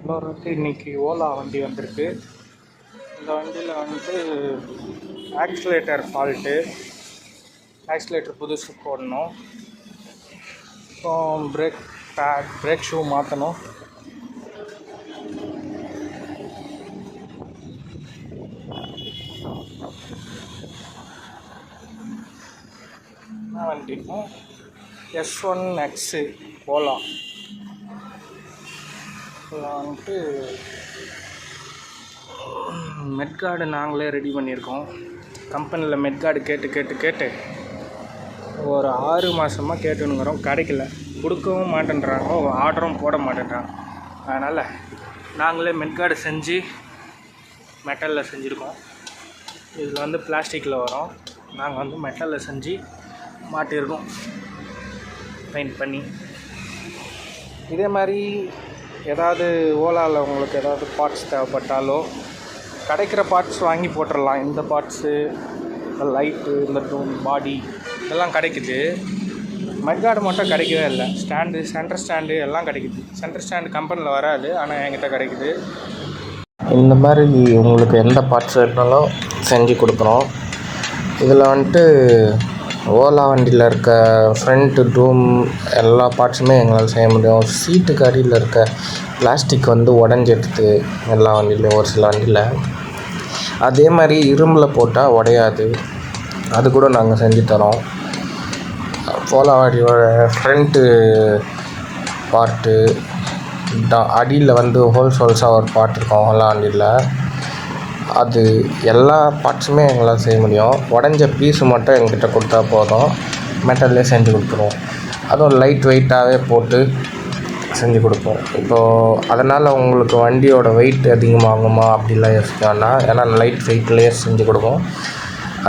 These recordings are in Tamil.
இன்னொரு இன்றைக்கி ஓலா வண்டி வந்திருக்கு. இந்த வண்டியில் வந்துட்டு ஆக்சிலேட்டர் ஃபால்ட்டு, ஆக்சிலேட்டர் புதுசு போடணும். அப்புறம் பிரேக் ஷூ மாற்றணும். வண்டினா S1X ஓலா வந்துட்டு மெட்கார்டு நாங்களே ரெடி பண்ணியிருக்கோம். கம்பெனியில் மெட்கார்டு கேட்டு ஒரு 6 மாதமாக கேட்டுனுங்கிறோம், கிடைக்கல. கொடுக்கவும் மாட்டேன்றாங்க, ஆர்டரும் போட மாட்டேன்றாங்க. அதனால் நாங்களே மெட்கார்டு செஞ்சு மெட்டலில் செஞ்சுருக்கோம். இதில் வந்து பிளாஸ்டிக்கில் வரும், நாங்கள் வந்து மெட்டலில் செஞ்சு மாட்டியிருக்கோம் பெயிண்ட் பண்ணி. இதே மாதிரி ஏதாவது ஓலாவில் உங்களுக்கு ஏதாவது பார்ட்ஸ் தேவைப்பட்டாலோ கிடைக்கிற பார்ட்ஸ் வாங்கி போட்டுடலாம். இந்த பார்ட்ஸு, லைட்டு, இந்த பாடி இதெல்லாம் கிடைக்குது. மெட்கார்டு மட்டும் கிடைக்கவே இல்லை. சென்டர் ஸ்டாண்டு எல்லாம் கிடைக்குது. சென்டர் ஸ்டாண்டு கம்பெனியில் வராது, ஆனால் என்கிட்ட கிடைக்குது. இந்த மாதிரி உங்களுக்கு எந்த பார்ட்ஸ் வேணுனாலும் செஞ்சு கொடுக்குறோம். இதில் வந்துட்டு ஓலா வண்டியில் இருக்க ஃப்ரண்ட்டு டூம் எல்லா பார்ட்ஸுமே எங்களால் செய்ய முடியும். சீட்டுக்கு அடியில் இருக்க பிளாஸ்டிக் வந்து உடஞ்சிடுது எல்லா வண்டியிலையும், ஒரு சில வண்டியில். அதே மாதிரி இரும்பில் போட்டால் உடையாது, அது கூட நாங்கள் செஞ்சு தரோம். ஓலா வண்டியோட ஃப்ரண்ட்டு பார்ட்டு அடியில் வந்து ஹோல்ஸாக ஒரு பார்ட் இருக்கும் ஓலா வண்டியில். அது எல்லா பார்ட்ஸுமே எங்களால் செய்ய முடியும். உடஞ்ச பீஸு மட்டும் எங்கிட்ட கொடுத்தா போதும், மெட்டல்லே செஞ்சு கொடுத்துருவோம். அதுவும் லைட் வெயிட்டாகவே போட்டு செஞ்சு கொடுப்போம். இப்போது அதனால் உங்களுக்கு வண்டியோட வெயிட் அதிகமாகுமா அப்படிலாம் யோசிக்க வேண்டாம். ஏன்னா லைட் வெயிட்லேயே செஞ்சு கொடுப்போம்.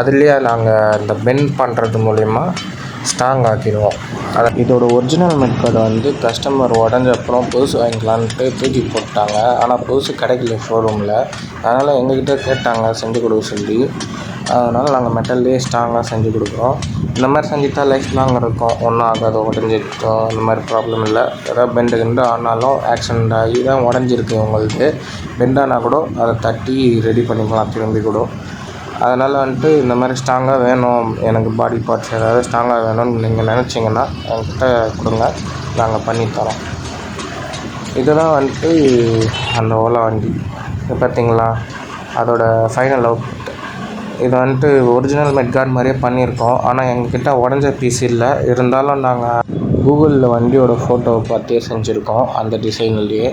அதுலேயே நாங்கள் இந்த பெண்ட் பண்ணுறது மூலிமா ஸ்ட்ராங் ஆக்கிடுவோம். இதோட ஒரிஜினல் மெட்கார்டு வந்து கஸ்டமர் உடஞ்ச அப்புறம் புதுசு வாங்கிக்கலான்ட்டு தூக்கி போட்டாங்க. ஆனால் புதுசு கிடைக்கல ஷோரூமில். அதனால் எங்ககிட்ட கேட்டாங்க செஞ்சு கொடுக்க சொல்லி. அதனால் நாங்கள் மெட்டல்லே ஸ்ட்ராங்காக செஞ்சு கொடுக்குறோம். இந்த மாதிரி செஞ்சுட்டா லைஃப் லாங் இருக்கும், ஒன்றும் ஆகாது, உடஞ்சிருக்கும், இந்த மாதிரி ப்ராப்ளம் இல்லை. ஏதாவது பெண்டு ஆனாலும் ஆக்சிடெண்ட் ஆகி தான் உடஞ்சிருக்கு உங்களுக்கு, பெண்டானால் கூட அதை தட்டி ரெடி பண்ணிக்கலாம் திரும்பி கூட. அதனால் வந்துட்டு இந்த மாதிரி ஸ்ட்ராங்காக வேணும், எனக்கு பாடி பார்ட்ஸ் ஏதாவது ஸ்ட்ராங்காக வேணும்னு நீங்கள் நினச்சிங்கன்னா என்கிட்ட கொடுங்க, நாங்கள் பண்ணித்தரோம். இதுதான் வந்துட்டு அந்த ஓலா வண்டி. இது பார்த்திங்களா, அதோட ஃபைனல் அவுட். இது வந்துட்டு ஒரிஜினல் மெட்கார்டு மாதிரியே பண்ணியிருக்கோம். ஆனால் எங்ககிட்ட உடஞ்ச பீஸ் இல்லை. இருந்தாலும் நாங்கள் கூகுளில் வண்டியோட ஃபோட்டோவை பார்த்தே செஞ்சுருக்கோம் அந்த டிசைன்லேயே.